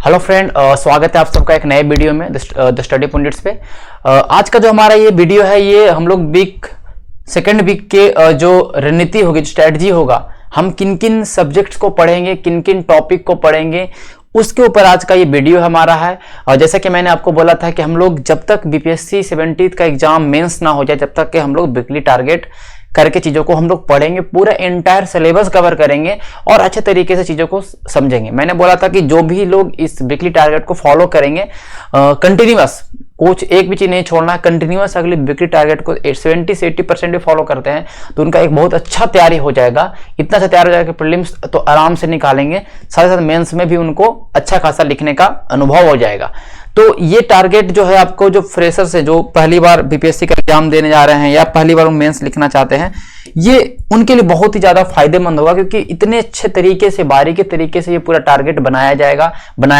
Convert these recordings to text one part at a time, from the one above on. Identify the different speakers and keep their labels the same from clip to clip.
Speaker 1: Hello friend, स्वागत है आप सबका एक नए वीडियो में द स्टडी पंडिट्स पे। आज का जो हमारा ये वीडियो है ये हम लोग सेकेंड वीक के जो रणनीति होगी, जो स्ट्रेटजी होगा, हम किन किन सब्जेक्ट्स को पढ़ेंगे, किन किन टॉपिक को पढ़ेंगे, उसके ऊपर आज का ये वीडियो हमारा है। और जैसा कि मैंने आपको बोला था कि हम लोग जब तक बीपीएससी 70 का एग्जाम मेंस ना हो जाए तब तक के हम लोग वीकली टारगेट करके चीज़ों को हम लोग पढ़ेंगे, पूरा एंटायर सिलेबस कवर करेंगे और अच्छे तरीके से चीज़ों को समझेंगे। मैंने बोला था कि जो भी लोग इस वीकली टारगेट को फॉलो करेंगे कंटिन्यूअस, कुछ एक भी चीज़ नहीं छोड़ना है, कंटिन्यूअस अगले वीकली टारगेट को 70 से 80% भी फॉलो करते हैं तो उनका एक बहुत अच्छा तैयारी हो जाएगा। इतना अच्छा तैयार हो जाएगा कि प्रीलिम्स तो आराम से निकालेंगे, साथ ही साथ मेंस में भी उनको अच्छा खासा लिखने का अनुभव हो जाएगा। तो ये टारगेट जो है आपको, जो फ्रेशर्स है, जो पहली बार बीपीएससी का एग्जाम देने जा रहे हैं या पहली बार मेंस लिखना चाहते हैं, ये उनके लिए बहुत ही ज्यादा फायदेमंद होगा, क्योंकि इतने अच्छे तरीके से, बारीकी तरीके से ये पूरा टारगेट बनाया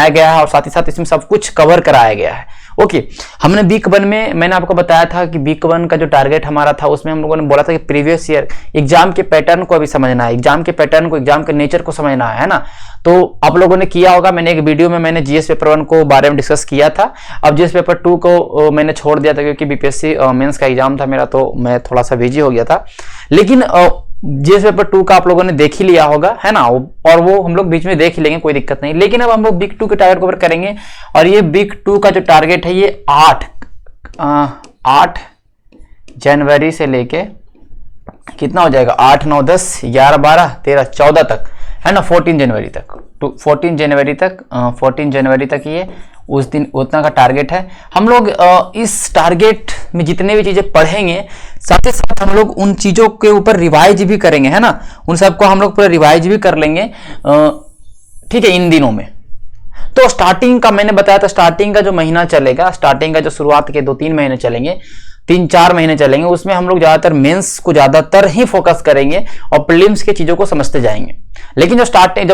Speaker 1: गया है और साथ ही साथ इसमें सब कुछ कवर कराया गया है। ओके, हमने वीक 1 में मैंने आपको बताया था कि वीक 1 का जो टारगेट हमारा था उसमें हम लोगों ने बोला था कि प्रीवियस ईयर एग्जाम के पैटर्न को अभी समझना है, एग्जाम के पैटर्न को, एग्जाम के नेचर को समझना है ना। तो आप लोगों ने किया होगा, मैंने एक वीडियो में मैंने जीएस पेपर 1 को बारे में डिस्कस किया था। अब जीएस पेपर 2 को मैंने छोड़ दिया था क्योंकि बीपीएससी मेंस का एग्जाम था मेरा, तो मैं थोड़ा सा बिजी हो गया था। लेकिन जीएस पेपर 2 का आप लोगों ने देख ही लिया होगा, है ना, और वो हम लोग बीच में देख ही लेंगे, कोई दिक्कत नहीं। लेकिन अब हम लोग वीक 2 के टारगेट कवर करेंगे और ये वीक 2 का जो टारगेट है ये 8 जनवरी से लेके कितना हो जाएगा, 8, 9, 10, 11, 12, 13, 14 तक, है ना, 14 जनवरी तक, 14 जनवरी तक ये उस दिन उतना का टारगेट है। हम लोग इस टारगेट में जितने भी चीजें पढ़ेंगे, साथ ही साथ हम लोग उन चीजों के ऊपर रिवाइज भी करेंगे, है ना, उन सबको हम लोग पूरा रिवाइज भी कर लेंगे, ठीक है, इन दिनों में। तो स्टार्टिंग का मैंने बताया था, स्टार्टिंग का जो महीना चलेगा, स्टार्टिंग का जो शुरुआत के 2-3 महीने चलेंगे, 3-4 महीने चलेंगे, उसमें हम लोग ज्यादातर मेंस को ज्यादातर ही फोकस करेंगे और प्रीलिम्स की चीजों को समझते जाएंगे। लेकिन जब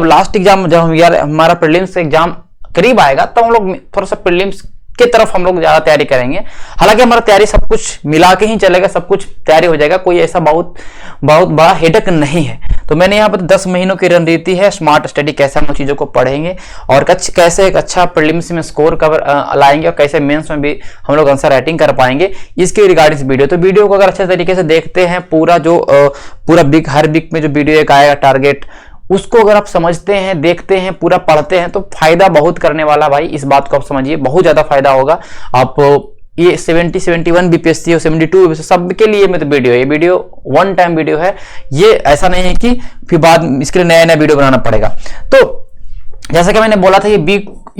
Speaker 1: लास्ट एग्जाम, जब हमारा प्रीलिम्स एग्जाम करीब आएगा तब हम लोग थोड़ा सा प्रीलिम्स की तरफ हम लोग ज्यादा तैयारी करेंगे। हालांकि हमारा तैयारी सब कुछ मिला के ही चलेगा, सब कुछ तैयारी हो जाएगा, कोई ऐसा बहुत बड़ा हेडक नहीं है। तो मैंने यहाँ पर 10 महीनों की रणनीति है, स्मार्ट स्टडी, कैसे हम चीजों को पढ़ेंगे और कैसे एक अच्छा प्रीलिम्स में स्कोर कवर लाएंगे और कैसे मेंस में भी हम लोग आंसर राइटिंग कर पाएंगे, इसके रिगार्डिंग वीडियो। तो वीडियो को अगर अच्छे तरीके से देखते हैं, पूरा वीक, हर वीक में जो वीडियो एक आएगा टारगेट, उसको अगर आप समझते हैं, देखते हैं, पूरा पढ़ते हैं तो फायदा बहुत करने वाला भाई, इस बात को आप समझिए, बहुत ज्यादा फायदा होगा। आप ये 70, 71 बीपीएससी और 72 सबके लिए में तो वीडियो है, ये वीडियो वन टाइम वीडियो है, ये ऐसा नहीं है कि फिर बाद इसके लिए नया नया वीडियो बनाना पड़ेगा। तो जैसा कि मैंने बोला था, ये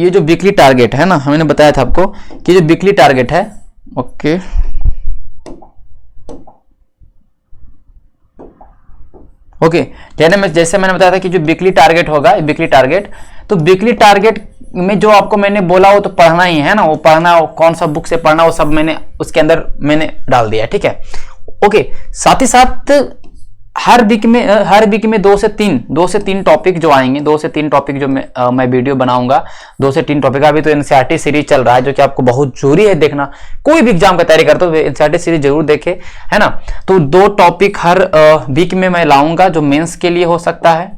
Speaker 1: जो वीकली टारगेट है ना, मैंने बताया था आपको कि जो वीकली टारगेट है, ओके, जैसे मैंने बताया था कि जो वीकली टारगेट होगा, वीकली टारगेट, तो वीकली टारगेट में जो आपको मैंने बोला वो तो पढ़ना ही है ना, वो पढ़ना, कौन सा बुक से पढ़ना, वो सब मैंने उसके अंदर मैंने डाल दिया, ठीक है। ओके, साथ ही साथ हर वीक में 2 से 3 टॉपिक जो आएंगे, 2 से 3 टॉपिक जो मैं वीडियो बनाऊंगा, 2 से 3 टॉपिक। अभी तो एनसीईआरटी सीरीज चल रहा है जो कि आपको बहुत जरूरी है देखना, कोई भी एग्जाम का तैयारी करते हो एनसीईआरटी सीरीज जरूर देखे, है ना। तो 2 टॉपिक हर वीक में मैं लाऊंगा, जो मेंस के लिए हो सकता है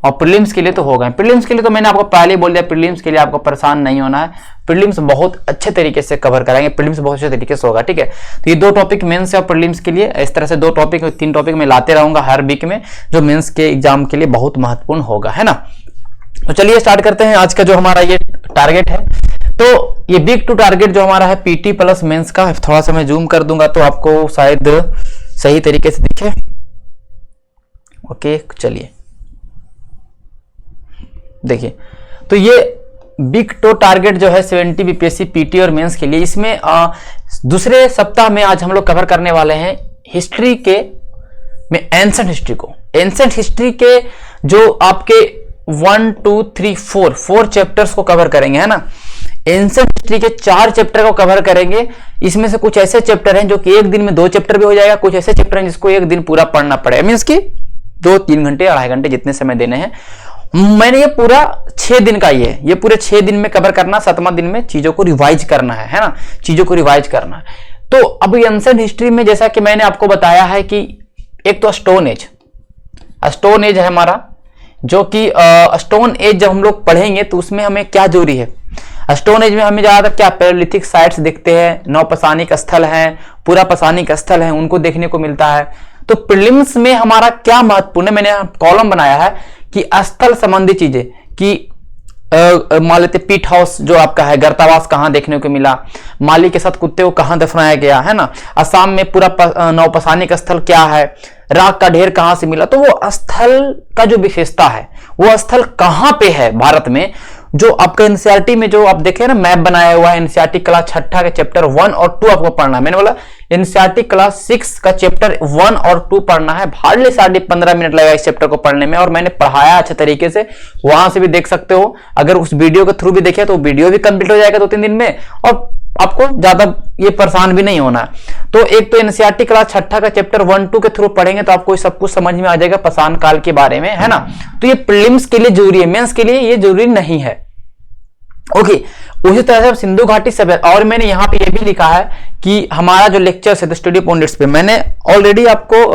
Speaker 1: और प्रीलिम्स के लिए तो होगा। प्रीलिम्स के लिए तो मैंने आपको पहले ही बोल दिया, प्रीलिम्स के लिए आपको परेशान नहीं होना है, प्रीलिम्स बहुत अच्छे तरीके से कवर कराएंगे, प्रीलिम्स बहुत अच्छे तरीके से होगा, ठीक है। तो ये 2 टॉपिक मेंस और प्रीलिम्स के लिए, इस तरह से 2 टॉपिक, 3 टॉपिक मैं लाते रहूंगा हर वीक में, जो मेंस के एग्जाम के लिए बहुत महत्वपूर्ण होगा, है ना। तो चलिए स्टार्ट करते हैं आज का जो हमारा ये टारगेट है। तो ये वीक 2 टारगेट जो हमारा है पीटी प्लस मेंस का, थोड़ा सा मैं जूम कर दूंगा तो आपको शायद सही तरीके से दिखे। ओके, चलिए देखिए, तो ये वीक 2 टारगेट जो है 70 बीपीएससी पीटी और मेंस के लिए, इसमें दूसरे सप्ताह में आज हम लोग कवर करने वाले हैं हिस्ट्री के में एंसेंट हिस्ट्री को। एंसेंट हिस्ट्री के जो आपके 1, 2, 3, 4 चैप्टर्स को कवर करेंगे, है ना। एंसेंट हिस्ट्री के 4 चैप्टर को कवर करेंगे। इसमें से कुछ ऐसे चैप्टर हैं जो कि एक दिन में 2 चैप्टर भी हो जाएगा, कुछ ऐसे चैप्टर हैं जिसको एक दिन पूरा पढ़ना पड़ेगा, मीन्स की 2-3 घंटे, 2.5 घंटे जितने समय देने हैं। मैंने ये पूरा 6 दिन का ये पूरे 6 दिन में कवर करना, 7वां दिन में चीजों को रिवाइज करना है ना, चीजों को रिवाइज करना है। तो अब एंसेंट हिस्ट्री में जैसा कि मैंने आपको बताया है कि एक तो स्टोन एज है हमारा, जो कि स्टोन एज जब हम लोग पढ़ेंगे तो उसमें हमें क्या जरूरी है। स्टोन एज में हमें ज्यादातर क्या पैलेलिथिक साइट्स दिखते हैं, नवपसानिक स्थल हैं, पूरा पसानिक स्थल हैं, उनको देखने को मिलता है। तो प्रीलिम्स में हमारा क्या महत्वपूर्ण है, मैंने कॉलम बनाया है कि स्थल संबंधी चीजें कि मान लेते पीट हाउस जो आपका है, गर्तावास कहां देखने को मिला, माली के साथ कुत्ते को कहां दफनाया गया है ना, असम में पूरा नवपसानिक स्थल क्या है, राख का ढेर कहां से मिला। तो वो स्थल का जो विशेषता है, वो स्थल कहां पे है भारत में, जो आपका एनसीईआरटी में जो आप देखे ना मैप बनाया हुआ है, एनसीईआरटी क्लास 6 के चैप्टर 1 और 2 आपको पढ़ना है। मैंने बोला एनसीईआरटी क्लास 6 का चैप्टर 1 और 2 पढ़ना है, हार्डली 15.5 मिनट लगेगा इस चैप्टर को पढ़ने में, और मैंने पढ़ाया अच्छे तरीके से, वहां से भी देख सकते हो। अगर उस वीडियो के थ्रू भी देखे तो वीडियो भी कंप्लीट हो जाएगा 2-3 दिन में, और आपको ज्यादा ये परेशान भी नहीं होना। तो एक तो एनसीईआरटी क्लास 6 का चैप्टर 1-2 के थ्रू पढ़ेंगे तो आपको सब कुछ समझ में आ जाएगा पाषाण काल के बारे में, है ना। तो ये प्रीलिम्स के लिए जरूरी है, मेंस के लिए ये जरूरी नहीं है। ओके, उसी तरह से सिंधु घाटी सभ्यता, और मैंने यहाँ पे ये भी लिखा है कि हमारा जो लेक्चर है द स्टडी पॉइंट्स पे मैंने ऑलरेडी आपको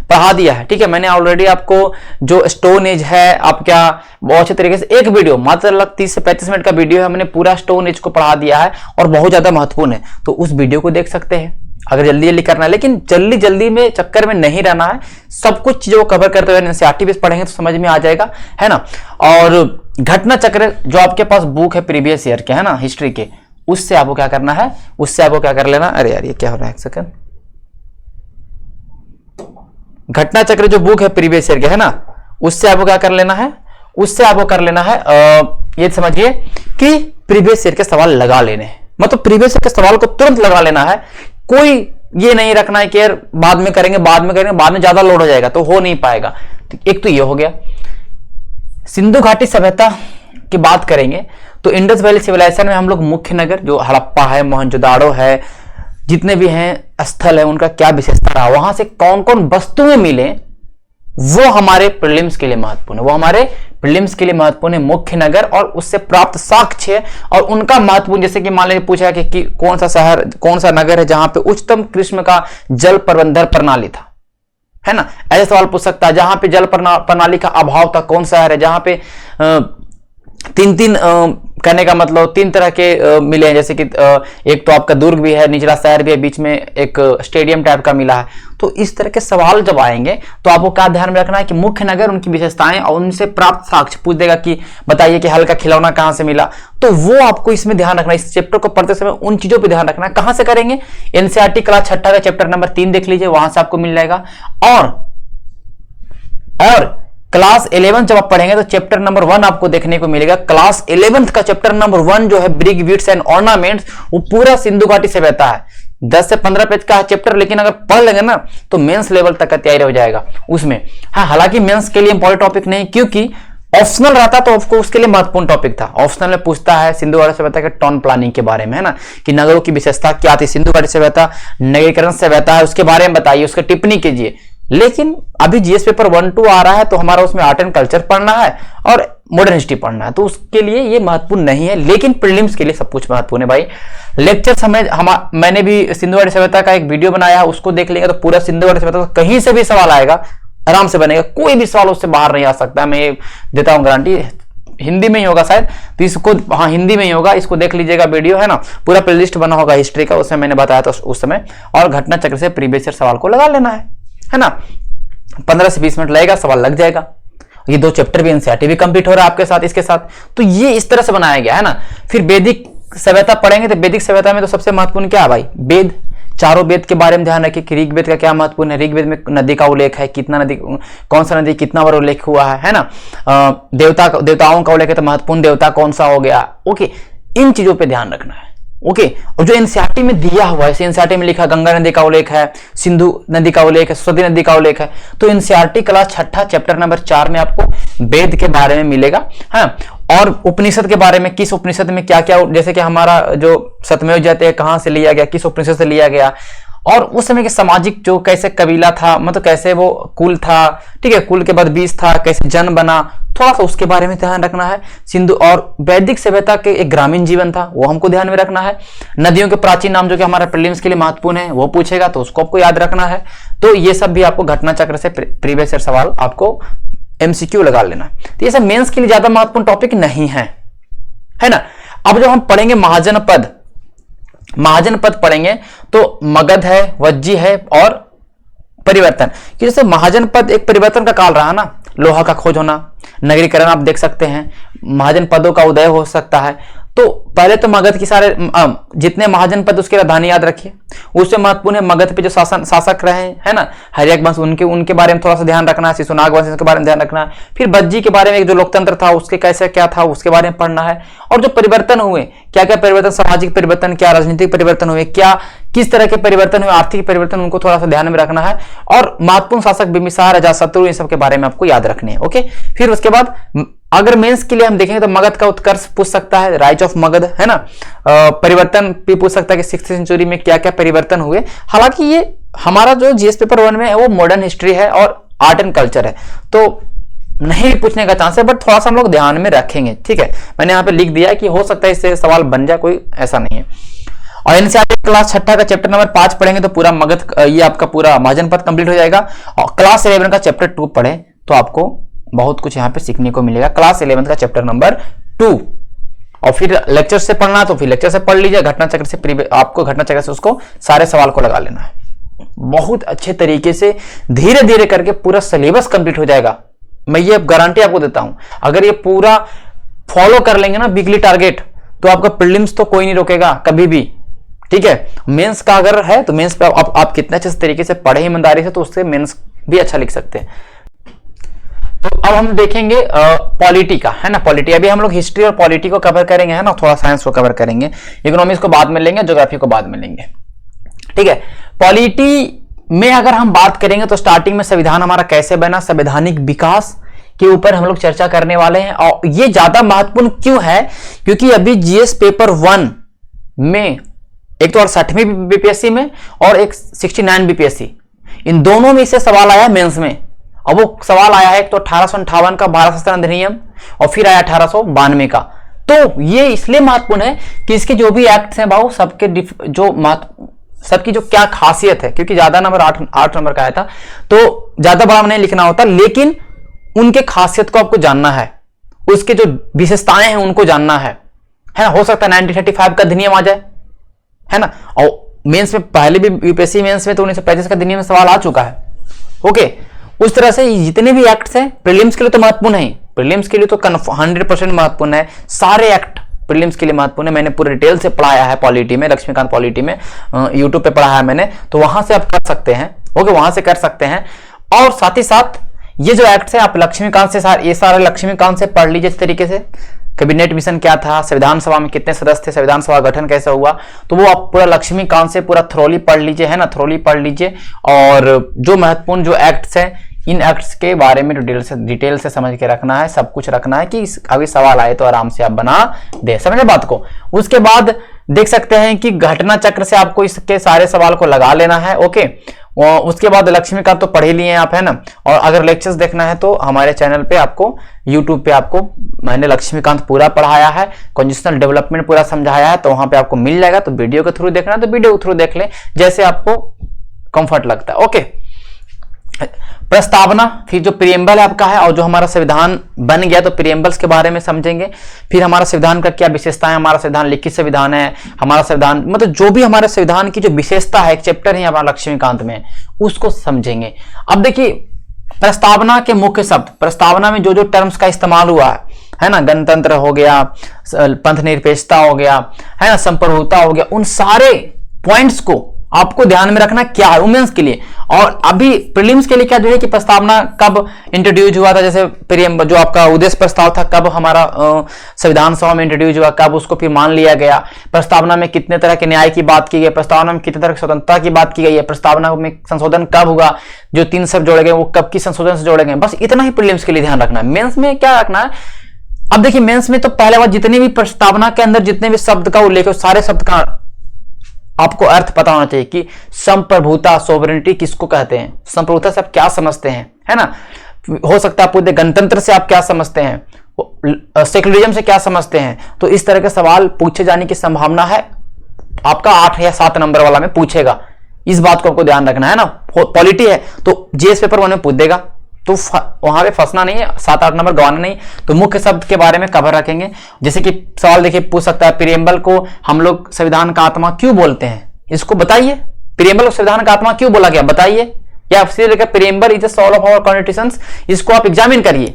Speaker 1: पढ़ा दिया है, ठीक है। मैंने ऑलरेडी आपको जो स्टोन एज है आप क्या बहुत अच्छे तरीके से एक वीडियो मात्र लगभग 30 से 35 मिनट का वीडियो है, मैंने पूरा स्टोन एज को पढ़ा दिया है और बहुत ज्यादा महत्वपूर्ण है। तो उस वीडियो को देख सकते हैं अगर जल्दी जल्दी करना है, लेकिन जल्दी जल्दी में चक्कर में नहीं रहना है, सब कुछ चीजों को कवर करते हुए एनसीईआरटी बेस पढ़ेंगे तो समझ में आ जाएगा, है ना। और घटना चक्र जो आपके पास बुक है प्रीवियस ईयर के, है ना, हिस्ट्री के, उससे आपको क्या करना है, उससे आपको क्या कर लेना। अरे यार ये क्या हो रहा है, एक सेकंड। घटना चक्र जो बुक है प्रीवियस ईयर के, है ना, उससे आपको क्या कर लेना है, उससे आपको कर लेना है ये समझिए कि प्रीवियस ईयर के सवाल लगा लेने हैं, मतलब प्रीवियस ईयर के सवाल को तुरंत लगा लेना है। कोई ये नहीं रखना है कि यार बाद में करेंगे, बाद में करेंगे, बाद में ज्यादा लोड हो जाएगा, तो हो नहीं पाएगा। एक तो ये हो गया। सिंधु घाटी सभ्यता की बात करेंगे तो इंडस वैली सिविलाइजेशन में हम लोग मुख्य नगर जो हड़प्पा है, मोहनजोदाड़ो है, जितने भी हैं स्थल है, उनका क्या विशेषता रहा, वहां से कौन कौन वस्तुएं मिले, वो हमारे प्रीलिम्स के लिए महत्वपूर्ण है। वो हमारे प्रीलिम्स के लिए महत्वपूर्ण है मुख्य नगर और उससे प्राप्त साक्ष्य और उनका महत्वपूर्ण। जैसे कि मान लीजिए पूछा कि कौन सा शहर, कौन सा नगर है जहां पे उच्चतम किस्म का जल प्रबंधन प्रणाली था, है ना, ऐसे सवाल पूछ सकता है। जहां पे जल प्रणाली का अभाव था, कौन सा शहर है जहां पे तीन कहने का मतलब 3 तरह के मिले हैं, जैसे कि एक तो आपका दुर्ग भी है, निचला शहर भी है, बीच में एक स्टेडियम टाइप का मिला है। तो इस तरह के सवाल जब आएंगे तो आपको क्या ध्यान में रखना है कि मुख्य नगर, उनकी विशेषताएं और उनसे प्राप्त साक्ष्य पूछ देगा कि बताइए कि हल का खिलौना कहां से मिला। तो वो आपको इसमें ध्यान रखना, इस चैप्टर को पढ़ते समय उन चीजों पर ध्यान रखना। कहां से करेंगे, एनसीईआरटी क्लास 6 का चैप्टर नंबर 3 देख लीजिए, वहां से आपको मिल जाएगा। और क्लास 11 जब आप पढ़ेंगे तो चैप्टर नंबर 1 आपको देखने को मिलेगा। क्लास 11 का चैप्टर नंबर 1 जो है ब्रिक बीट्स एंड ऑर्नामेंट्स, वो पूरा सिंधु घाटी सभ्यता है। 10 से 15 पेज का चैप्टर, लेकिन अगर पढ़ लेंगे ना तो मेंस लेवल तक का तैयारी हो जाएगा उसमें। हाँ, हालांकि मेंस के लिए इंपॉर्टेंट टॉपिक नहीं, क्योंकि ऑप्शनल रहता तो आपको उसके लिए महत्वपूर्ण टॉपिक था। ऑप्शनल में पूछता है सिंधु घाटी सभ्यता के टाउन प्लानिंग के बारे में, है ना, कि नगरों की विशेषता क्या थी, सिंधु घाटी सभ्यता नगरीकरण सभ्यता है, उसके बारे में बताइए, उसकी टिप्पणी कीजिए। लेकिन अभी जीएस पेपर 1-2 आ रहा है तो हमारा उसमें आर्ट एंड कल्चर पढ़ना है और मॉडर्न हिस्ट्री पढ़ना है, तो उसके लिए ये महत्वपूर्ण नहीं है। लेकिन प्रीलिम्स के लिए सब कुछ महत्वपूर्ण है भाई। लेक्चर समय मैंने भी सिंधु घाटी सभ्यता का एक वीडियो बनाया है, उसको देख लेंगे तो पूरा सिंधु घाटी सभ्यता कहीं से भी सवाल आएगा, आराम से बनेगा, कोई भी सवाल उससे बाहर नहीं आ सकता, मैं ये देता हूं गारंटी। हिंदी में ही होगा शायद, तो इसको, हाँ हिंदी में ही होगा, इसको देख लीजिएगा वीडियो, है ना, पूरा प्लेलिस्ट बना होगा हिस्ट्री का, उसमें मैंने बताया था उस समय। और घटना चक्र से प्रीवियस ईयर सवाल को लगा लेना है ना। 15 से 20 मिनट लगेगा, सवाल लग जाएगा। ये 2 चैप्टर भी एनसीईआरटी भी कंप्लीट हो रहा है आपके साथ, इसके साथ। तो ये इस तरह से बनाया गया है ना। फिर वैदिक सभ्यता पढ़ेंगे तो वैदिक सभ्यता में तो सबसे महत्वपूर्ण क्या है भाई, वेद। चारों वेद के बारे में ध्यान रखिए कि ऋग्वेद का क्या महत्वपूर्ण है। ऋग्वेद में नदी का उल्लेख है, कितना नदी, कौन सा नदी कितना बार उल्लेख हुआ है ना। देवताओं का उल्लेख है तो महत्वपूर्ण देवता कौन सा हो गया। ओके, इन चीजों पे ध्यान रखना है। ओके, और जो एनसीईआरटी में दिया हुआ है, एनसीईआरटी में लिखा गंगा नदी का उल्लेख है, सिंधु नदी का उल्लेख है, सरस्वती नदी का उल्लेख है, तो एनसीईआरटी क्लास 6 चैप्टर नंबर 4 में आपको वेद के बारे में मिलेगा। हाँ, और उपनिषद के बारे में, किस उपनिषद में क्या क्या, जैसे कि हमारा जो सतमेव जयते कहां से लिया गया, किस उपनिषद से लिया गया, और उस समय के सामाजिक जो कैसे कबीला था, मतलब कैसे वो कुल था, ठीक है, कुल के बाद बीज था, कैसे जन बना, थोड़ा सा उसके बारे में ध्यान रखना है। सिंधु और वैदिक सभ्यता के एक ग्रामीण जीवन था, वो हमको ध्यान में रखना है। नदियों के प्राचीन नाम जो कि हमारे प्रीलिम्स के लिए महत्वपूर्ण है, वो पूछेगा तो उसको आपको याद रखना है। तो ये सब भी आपको घटना चक्र से प्रीवियस ईयर सवाल आपको एमसीक्यू लगा लेना। तो ये सब मेंस के लिए ज्यादा महत्वपूर्ण टॉपिक नहीं है, है ना। अब जब हम पढ़ेंगे महाजन पद, महाजन पद पढ़ेंगे तो मगध है, वज्जी है और परिवर्तन। कि जैसे महाजन पद एक परिवर्तन का काल रहा ना, लोहा का खोज होना, नगरीकरण आप देख सकते हैं, महाजन पदों का उदय हो सकता है। तो पहले तो मगध की सारे जितने महाजन पद उसकी राजधानी याद रखिए। उससे महत्वपूर्ण है मगध पे जो शासक रहे है ना, हर्यक वंश, उनके बारे में थोड़ा सा ध्यान रखना है, शिशुनाग वंश के बारे में ध्यान रखना है। फिर बज्जी के बारे में जो लोकतंत्र था उसके कैसे क्या था उसके बारे में पढ़ना है। और जो परिवर्तन हुए, क्या क्या परिवर्तन, सामाजिक परिवर्तन, क्या राजनीतिक परिवर्तन हुए, क्या किस तरह के परिवर्तन हुए, आर्थिक परिवर्तन, उनको थोड़ा सा ध्यान में रखना है। और महत्वपूर्ण शासक बिंबिसार, अजातशत्रु, इन सब के बारे में आपको याद रखने हैं। ओके, फिर उसके बाद अगर मेंस के लिए हम देखेंगे तो मगध का उत्कर्ष पूछ सकता है, राइज ऑफ मगध, है ना। परिवर्तन भी पूछ सकता है कि 6th सेंचुरी में क्या क्या परिवर्तन हुए। हालांकि ये हमारा जो जीएस पेपर 1 में है वो मॉडर्न हिस्ट्री है और आर्ट एंड कल्चर है, तो नहीं पूछने का चांस है, बट थोड़ा सा हम लोग ध्यान में रखेंगे, ठीक है। मैंने यहाँ पे लिख दिया है कि हो सकता है इससे सवाल बन जाए, कोई ऐसा नहीं है। और एनसीईआरटी क्लास 6 का चैप्टर नंबर 5 पढ़ेंगे तो पूरा मगध, ये आपका पूरा महाजन पद कंप्लीट हो जाएगा। और क्लास 11 का चैप्टर 2 पढ़े तो आपको बहुत कुछ यहाँ पे सीखने को मिलेगा। क्लास 11 का चैप्टर नंबर 2, और फिर लेक्चर से पढ़ना तो फिर लेक्चर से पढ़ लीजिए, घटना चक्र से आपको घटना चक्र से उसको सारे सवाल को लगा लेना है। बहुत अच्छे तरीके से धीरे धीरे करके पूरा सिलेबस कंप्लीट हो जाएगा, मैं ये गारंटी आपको देता हूं। अगर ये पूरा फॉलो कर लेंगे ना वीकली टारगेट, तो आपका प्रीलिम्स तो कोई नहीं रोकेगा कभी भी, ठीक है। मेंस का अगर है तो मेंस पे आप कितने अच्छे तरीके से पढ़े ईमानदारी से, तो उससे मेंस भी अच्छा लिख सकते हैं। तो अब हम देखेंगे पॉलिटी का, है ना। पॉलिटी, अभी हम लोग हिस्ट्री और पॉलिटी को कवर करेंगे, है ना, थोड़ा साइंस को कवर करेंगे, इकोनॉमिक्स को बाद में लेंगे, ज्योग्राफी को बाद में लेंगे, ठीक है। पॉलिटी में अगर हम बात करेंगे तो स्टार्टिंग में संविधान हमारा कैसे बना, संवैधानिक विकास के ऊपर हम लोग चर्चा करने वाले हैं। और ये ज्यादा महत्वपूर्ण क्यों है, क्योंकि अभी जीएस पेपर 1 में एक तो 68वीं बीपीएससी में और एक 69 बीपीएससी, इन दोनों में से सवाल आया मेंस में। और वो सवाल आया है एक तो 1858 का भारत शासन अधिनियम, और फिर आया 1892 का। तो ये इसलिए महत्वपूर्ण है कि इसके जो भी एक्ट्स हैं भाव सबके सबकी जो क्या खासियत है, क्योंकि ज्यादा नंबर 8 नंबर का आया था तो ज्यादा बड़ा नहीं लिखना होता, लेकिन उनके खासियत को आपको जानना है, उसके जो विशेषताएं हैं उनको जानना है ना। हो सकता है 1935 का अधिनियम आ जाए, है ना। और मेंस में पहले भी यूपीएससी मेंस में तो 1935 का अधिनियम में सवाल आ चुका है। ओके, उस तरह से जितने भी एक्ट्स हैं प्रीलिम्स के लिए तो महत्वपूर्ण है, प्रीलिम्स के लिए तो 100% महत्वपूर्ण है, सारे एक्ट प्रीलिम्स के लिए महत्वपूर्ण है। मैंने पूरे डिटेल से पढ़ाया है पॉलिटी में, लक्ष्मीकांत पॉलिटी में, यूट्यूब पे पढ़ाया है मैंने, तो वहां से आप कर सकते हैं। ओके, वहां से कर सकते हैं। और साथ ही साथ ये जो एक्ट है आप लक्ष्मीकांत से ये सारे लक्ष्मीकांत से पढ़ लीजिए इस तरीके से। कैबिनेट मिशन क्या था, संविधान सभा में कितने सदस्य थे, संविधान सभा गठन कैसे हुआ, तो वो आप पूरा लक्ष्मीकांत से पूरा थ्रोली पढ़ लीजिए, है ना, थ्रोली पढ़ लीजिए। और जो महत्वपूर्ण जो एक्ट्स हैं, इन एक्ट्स के बारे में डिटेल से समझ के रखना है, सब कुछ रखना है कि अभी सवाल आए तो आराम से आप बना दे, समझे बात को। उसके बाद देख सकते हैं कि घटना चक्र से आपको इसके सारे सवाल को लगा लेना है। ओके, उसके बाद लक्ष्मीकांत तो पढ़ ही लिए आप, है ना। और अगर लेक्चर्स देखना है तो हमारे चैनल पे आपको, यूट्यूब पे आपको मैंने लक्ष्मीकांत पूरा पढ़ाया है, कॉन्स्टिट्यूशनल डेवलपमेंट पूरा समझाया है, तो वहां पे आपको मिल जाएगा। तो वीडियो के थ्रू देखना है तो वीडियो के थ्रू देख ले, जैसे आपको कंफर्ट लगता है। ओके, प्रस्तावना, फिर जो प्रियम्बल आपका है, और जो हमारा संविधान बन गया तो प्रियम्बल्स के बारे में समझेंगे। फिर हमारा संविधान का क्या विशेषता है, हमारा संविधान लिखित संविधान है, हमारा संविधान मतलब जो भी हमारे संविधान की जो विशेषता है, एक चैप्टर है हमारा लक्ष्मीकांत में, उसको समझेंगे। अब देखिए प्रस्तावना के मुख्य शब्द, प्रस्तावना में जो जो टर्म्स का इस्तेमाल हुआ है ना, गणतंत्र हो गया, पंथ निरपेक्षता हो गया, है ना, संप्रभुता हो गया, उन सारे पॉइंट्स को आपको ध्यान में रखना क्या है वुमेन्स के लिए। और अभी प्रीलिम्स के लिए क्या जो है कि प्रस्तावना कब इंट्रोड्यूस हुआ था, जैसे प्रियम जो आपका उद्देश्य प्रस्ताव था कब हमारा संविधान सभा में इंट्रोड्यूस हुआ, कब उसको फिर मान लिया गया, प्रस्तावना में कितने तरह के न्याय की बात की गई, प्रस्तावना में कितने तरह की स्वतंत्रता की बात की गई है, प्रस्तावना में संशोधन कब हुआ, जो 3 शब्द जोड़े गए वो कब की संशोधन से जोड़े गए, बस इतना ही प्रीलिम्स के लिए ध्यान रखना है। मेंस में क्या रखना है, अब देखिए मेंस में तो पहले बार जितनी भी प्रस्तावना के अंदर जितने भी शब्द का उल्लेख है सारे शब्द का आपको अर्थ पता होना चाहिए कि संप्रभुता, सोवरेनिटी किसको कहते हैं, संप्रभुता से आप क्या समझते हैं, है ना। हो सकता है आप पूछते गणतंत्र से आप क्या समझते हैं, सेक्युलरिज्म से क्या समझते हैं, तो इस तरह के सवाल पूछे जाने की संभावना है। आपका 8 या 7 नंबर वाला में पूछेगा, इस बात को आपको ध्यान रखना है ना। पॉलिटी है तो जीएस पेपर 1 में पूछ देगा, तो वहां पे फंसना नहीं है, 7-8 नंबर गंवाना नहीं। तो मुख्य शब्द के बारे में कवर रखेंगे। जैसे कि सवाल देखिए पूछ सकता है, प्रियम्बल को हम लोग संविधान का आत्मा क्यों बोलते हैं, इसको बताइए। प्रियम्बल को संविधान का आत्मा क्यों बोला गया बताइए, या फिर preamble is the soul of our constitution, इसको आप एग्जामिन करिए,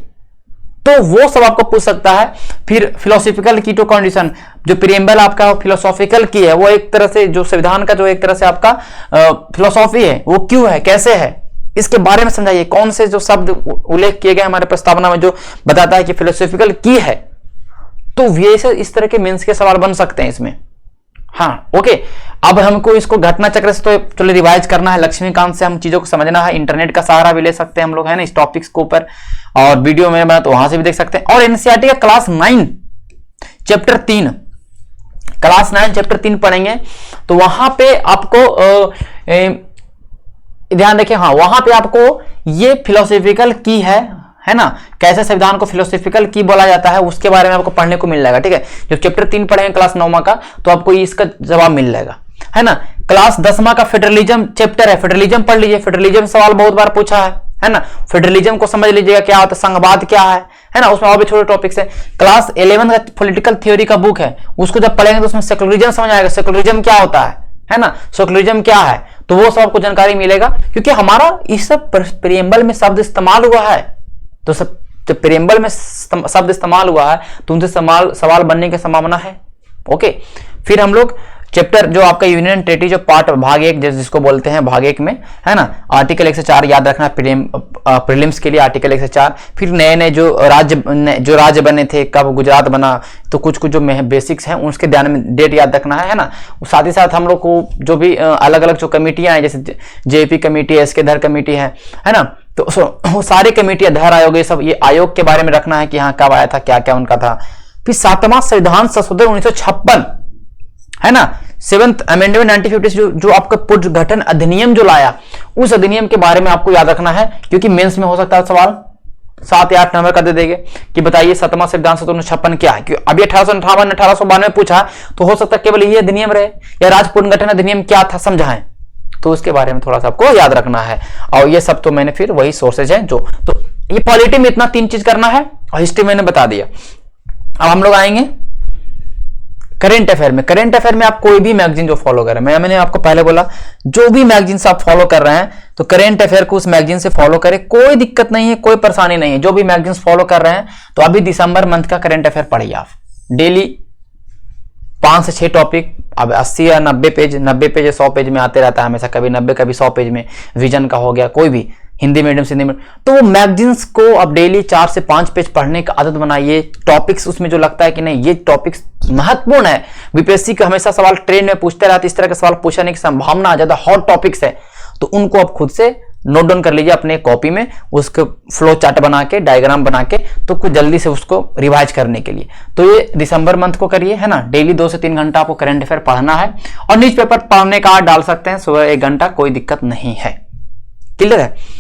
Speaker 1: तो वो सब आपको पूछ सकता है। फिर फिलोसॉफिकल की टू कंडीशन, जो प्रियम्बल आपका फिलोसॉफिकल की है, वो एक तरह से जो संविधान का जो एक तरह से आपका फिलोसॉफी है, वो क्यों है, कैसे है, इसके बारे में समझाइए। कौन से जो शब्द उल्लेख किए गए हमारे प्रस्तावना में जो बताता है कि फिलोसॉफिकल की है। तो ये इस तरह के मेंस के सवाल बन सकते हैं इसमें। हाँ ओके, अब हमको इसको घटना चक्र से तो चलो रिवाइज करना है, लक्ष्मीकांत से हम चीजों को समझना है, इंटरनेट का सहारा भी ले सकते हैं हम लोग, है ना, इस टॉपिक्स के ऊपर, और वीडियो में मैं तो वहां से भी देख सकते हैं। और एनसीईआरटी का क्लास 9 चैप्टर 3, क्लास 9 चैप्टर 3 पढ़ेंगे, तो वहां पे आपको ध्यान देखिए, हाँ वहां पे आपको ये फिलोसॉफिकल की है ना, कैसे संविधान को फिलोसॉफिकल की बोला जाता है, उसके बारे में आपको पढ़ने को मिल जाएगा। ठीक है, जब चैप्टर 3 पढ़ेंगे क्लास 9 का, तो आपको इसका जवाब मिल जाएगा, है ना। क्लास 10 का फेडरलिज्म चैप्टर है, फेडरलिज्म पढ़ लीजिए, फेडरलिज्म सवाल बहुत बार पूछा है ना। फेडरलिज्म को समझ लीजिएगा क्या होता है, संघवाद क्या है ना, उसमें और भी छोटे टॉपिक्स है। क्लास 11 का पॉलिटिकल थ्योरी का बुक है, उसको जब पढ़ेंगे तो उसमें सेकुलरिज्म समझ आएगा, सेकुलरिज्म क्या होता है ना, सेकुलरिज्म क्या है, तो वो सब आपको जानकारी मिलेगा। क्योंकि हमारा इस सब प्रियम्बल में शब्द इस्तेमाल हुआ है, तो सब जब प्रियम्बल में शब्द इस्तेमाल हुआ है तो उनसे सवाल बनने की संभावना है। ओके, फिर हम लोग चैप्टर जो आपका यूनियन टेरिटरी जो पार्ट भाग 1 जिसको बोलते हैं भाग 1 में, है ना, आर्टिकल 104 याद रखना प्रीलिम्स के लिए, आर्टिकल 104। फिर नए नए जो राज्य बने थे, कब गुजरात बना, तो कुछ जो बेसिक्स हैं उसके ध्यान में डेट याद रखना है ना। साथ ही साथ हम लोग को जो भी अलग अलग जो कमेटियां हैं, जैसे जेपी कमेटी है, एसके धर कमेटी है ना, तो वो सारी कमेटियां, धर आयोग, ये सब ये आयोग के बारे में रखना है कि हाँ कब आया था, क्या क्या उनका था। फिर 7वां संविधान संशोधन 1956, है ना, 7th अमेंडमेंट 1950 जो आपका पुनर्गठन अधिनियम जो लाया, उस अधिनियम के बारे में आपको याद रखना है, क्योंकि मेंस में हो सकता है सवाल 7 या 8 नंबर का दे देंगे कि बताइए 7वां संविधान संशोधन 1956 क्या है। क्योंकि अभी 1858 1892 पूछा, तो हो सकता है केवल यही अधिनियम रहे, या राज्य पुनर्गठन अधिनियम क्या था समझाएं, तो उसके बारे में थोड़ा सा आपको याद रखना है। और ये सब तो मैंने फिर वही सोर्सेज हैं जो, तो ये पॉलिटी में इतना 3 चीज करना है, और हिस्ट्री मैंने बता दिया। अब हम लोग आएंगे करेंट अफेयर में। करेंट अफेयर में आप कोई भी मैगजीन जो फॉलो करें, मैंने आपको पहले बोला, जो भी मैगजीन से आप फॉलो कर रहे हैं, तो करेंट अफेयर को उस मैगजीन से फॉलो करें, कोई दिक्कत नहीं है, कोई परेशानी नहीं है। जो भी मैगजीन फॉलो कर रहे हैं, तो अभी दिसंबर मंथ का करेंट अफेयर पढ़िए आप, डेली 5 से 6 टॉपिक। अब 80 या 90 पेज, 90 पेज या 100 पेज में आते रहता है हमेशा, कभी 90 कभी 100 पेज में, विजन का हो गया, कोई भी हिंदी मीडियम से हिंदी मीडियम, तो वो मैगजीन्स को अब डेली 4 से 5 पेज पढ़ने का आदत बनाइए। टॉपिक्स उसमें जो लगता है कि नहीं ये टॉपिक्स महत्वपूर्ण है, बीपीएससी का हमेशा सवाल ट्रेन में पूछते रहते, इस तरह के सवाल पूछने की संभावना ज्यादा, हॉट टॉपिक्स है, तो उनको आप खुद से नोट डाउन कर लीजिए अपने कॉपी में, उसके फ्लो चार्ट बना के, डायग्राम बना के, तो कुछ जल्दी से उसको रिवाइज करने के लिए। तो ये दिसंबर मंथ को करिए, है ना, डेली 2 से 3 घंटा आपको करंट अफेयर पढ़ना है, और न्यूज पेपर पढ़ने का डाल सकते हैं सुबह 1 घंटा, कोई दिक्कत नहीं है। क्लियर है।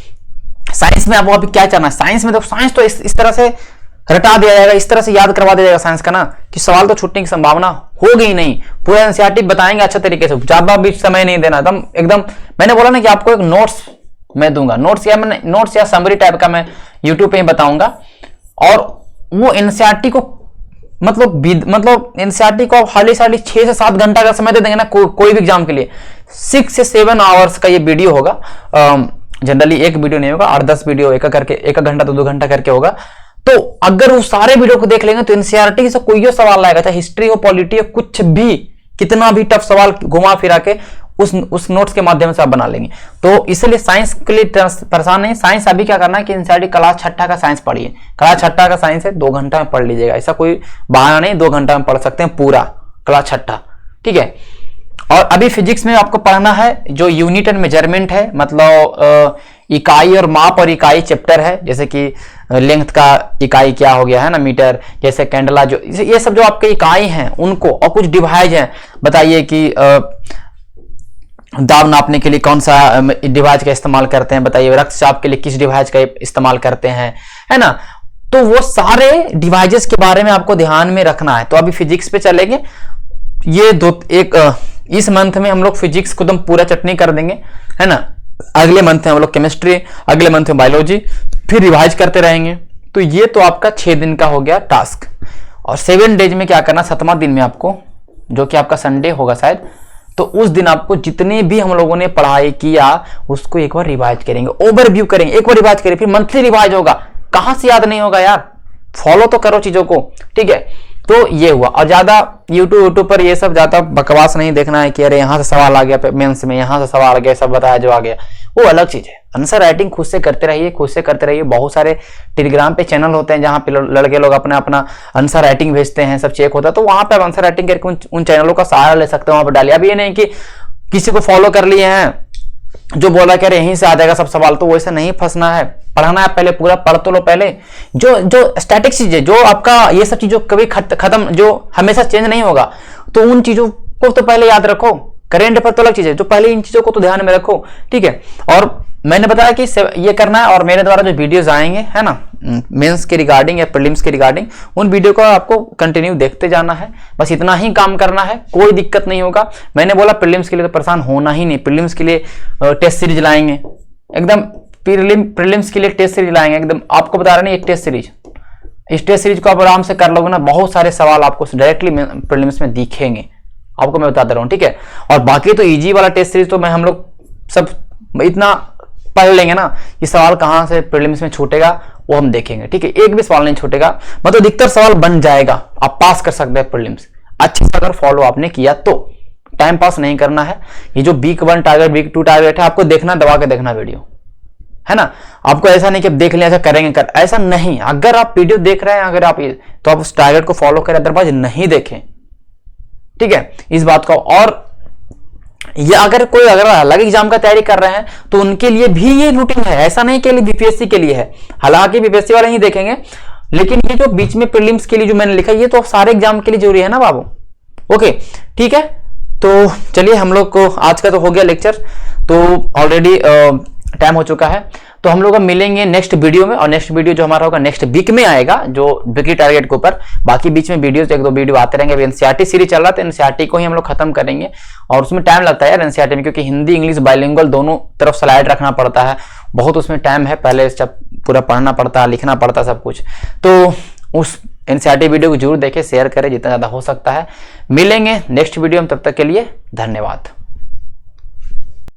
Speaker 1: साइंस में आपको अभी क्या करना है, साइंस में तो साइंस तो इस तरह से रटा दिया जाएगा, इस तरह से याद करवा दिया जाएगा साइंस का ना, कि सवाल तो छूटने की संभावना होगी ही नहीं। पूरा एनसीईआरटी बताएंगे अच्छे तरीके से, ज्यादा भी समय नहीं देना, एकदम मैंने बोला ना कि आपको एक नोट्स मैं दूंगा, नोट्स या समरी टाइप का मैं यूट्यूब पे ही बताऊंगा। और वो एनसीईआरटी को मतलब एनसीईआरटी को हार्डली 6 से 7 घंटा का समय दे देंगे ना कोई भी एग्जाम के लिए, 6 से 7 आवर्स का ये वीडियो होगा। जनरली एक वीडियो नहीं होगा, 8-10 वीडियो एक करके, 1 घंटा तो 2 घंटा करके होगा। तो अगर वो सारे वीडियो को देख लेंगे तो एनसीईआरटी से कोई सवाल आएगा, चाहे हिस्ट्री हो, पॉलिटी हो, कुछ भी, कितना भी टफ सवाल घुमा फिरा के उस नोट्स के माध्यम से आप बना लेंगे। तो इसलिए साइंस के लिए परेशान नहीं। साइंस अभी क्या करना है कि एनसीईआरटी क्लास 6 का साइंस पढ़िए, क्लास 6 का साइंस है, 2 घंटा में पढ़ लीजिएगा, ऐसा कोई बहाना नहीं, 2 घंटा में पढ़ सकते हैं पूरा क्लास 6, ठीक है। और अभी फिजिक्स में आपको पढ़ना है जो यूनिट एंड मेजरमेंट है, मतलब इकाई और माप और इकाई चैप्टर है, जैसे कि लेंथ का इकाई क्या हो गया है ना, मीटर, जैसे कैंडला, जो ये सब जो आपके इकाई हैं उनको, और कुछ डिवाइज हैं, बताइए कि दाब नापने के लिए कौन सा डिवाइस का इस्तेमाल करते हैं, बताइए रक्तचाप के लिए किस डिवाइस का इस्तेमाल करते हैं, है ना। तो वो सारे डिवाइसेस के बारे में आपको ध्यान में रखना है। तो अभी फिजिक्स पे चलेंगे, ये इस मंथ में हम लोग फिजिक्स को एकदम पूरा चटनी कर देंगे, है ना। अगले मंथ में हम लोग केमिस्ट्री, अगले मंथ में बायोलॉजी, फिर रिवाइज करते रहेंगे। तो ये तो आपका 6 दिन का हो गया टास्क। और 7 डेज में क्या करना, 7वां दिन में आपको, जो कि आपका संडे होगा शायद, तो उस दिन आपको जितने भी हम लोगों ने पढ़ाई किया उसको एक बार रिवाइज करेंगे, ओवरव्यू करेंगे, एक बार रिवाइज करेंगे, फिर मंथली रिवाइज होगा। कहां से याद नहीं होगा यार, फॉलो तो करो चीजों को, ठीक है। तो ये हुआ। और ज्यादा यूट्यूब पर ये सब ज्यादा बकवास नहीं देखना है कि अरे यहाँ से सवाल आ गया मेंस में, यहाँ से सवाल आ गया, सब बताया जो आ गया, वो अलग चीज है। आंसर राइटिंग खुद से करते रहिए, खुद से करते रहिए। बहुत सारे टेलीग्राम पे चैनल होते हैं जहाँ पे लड़के लोग अपना अपना आंसर राइटिंग भेजते हैं, सब चेक होता है। तो वहां पे आप आंसर राइटिंग करके उन चैनलों का सहारा ले सकते हो, वहां पर डालिए। अब ये नहीं कि किसी को फॉलो कर लिए हैं जो बोला कि यहीं से आ जाएगा सब सवाल, तो वैसे नहीं फंसना है। पढ़ना है, पहले पूरा पढ़ तो लो पहले। जो स्टैटिक चीज है, जो आपका ये सब चीजों कभी खत्म, जो हमेशा चेंज नहीं होगा, तो उन चीजों को तो पहले याद रखो। करेंट पर तो अलग चीज है, जो पहले इन चीजों को तो ध्यान में रखो, ठीक है। और मैंने बताया कि ये करना है, और मेरे द्वारा जो वीडियोस आएंगे है ना मेंस के रिगार्डिंग या प्रीलिम्स के रिगार्डिंग, उन वीडियो को आपको कंटिन्यू देखते जाना है। बस इतना ही काम करना है, कोई दिक्कत नहीं होगा। मैंने बोला प्रीलिम्स के लिए तो परेशान होना ही नहीं। प्रीलिम्स के लिए टेस्ट सीरीज लाएंगे एकदम, प्रीलिम्स के लिए टेस्ट सीरीज लाएंगे एकदम। आपको बता रहे नहीं, एक टेस्ट सीरीज, इस टेस्ट सीरीज को आप आराम से कर लोगे ना, बहुत सारे सवाल आपको डायरेक्टली प्रीलिम्स में दिखेंगे, आपको मैं बता दे रहा हूँ, ठीक है। और बाकी तो इजी वाला टेस्ट सीरीज तो मैं हम लोग सब इतना पढ़ लेंगे ना, ये सवाल कहां से प्रीलिम्स में छूटेगा वो हम देखेंगे, ठीक है। एक भी सवाल नहीं छूटेगा, मतलब अधिकतर सवाल बन जाएगा, आप पास कर सकते हैं प्रीलिम्स अच्छे से अगर फॉलो आपने किया तो। टाइम पास नहीं करना है। ये जो वीक 1 टारगेट, वीक 2 टारगेट है, आपको देखना, दबा के देखना वीडियो, है ना। आपको ऐसा नहीं कि आप देख लें ऐसा करेंगे ऐसा नहीं। अगर आप वीडियो देख रहे हैं, अगर आप तो आप उस टारगेट को फॉलो करें, अदरवाइज नहीं देखें, ठीक है, इस बात को। और ये अगर अलग एग्जाम का तैयारी कर रहे हैं तो उनके लिए भी ये रूटीन है, ऐसा नहीं कि बीपीएससी के लिए है। हालांकि बीपीएससी वाले ही देखेंगे, लेकिन ये जो बीच में प्रीलिम्स के लिए जो मैंने लिखा, ये तो सारे एग्जाम के लिए जरूरी है ना बाबू। ओके, ठीक है। तो चलिए, हम लोग को आज का तो हो गया लेक्चर, तो ऑलरेडी टाइम हो चुका है। तो हम लोग मिलेंगे नेक्स्ट वीडियो में, और नेक्स्ट वीडियो जो हमारा होगा नेक्स्ट वीक में आएगा, जो वीकली टारगेट के ऊपर। बाकी बीच में वीडियोस 1-2 वीडियो आते रहेंगे। अभी एनसीईआरटी सीरीज चल रहा है, तो एनसीईआरटी को ही हम लोग खत्म करेंगे, और उसमें टाइम लगता है यार एनसीईआरटी में, क्योंकि हिंदी इंग्लिश बाइलिंगुअल दोनों तरफ स्लाइड रखना पड़ता है, बहुत उसमें टाइम है, पहले सब पूरा पढ़ना पड़ता है, लिखना पड़ता है, सब कुछ। तो उस एनसीईआरटी वीडियो को जरूर देखें, शेयर करें जितना ज्यादा हो सकता है। मिलेंगे नेक्स्ट वीडियो में, तब तक के लिए धन्यवाद।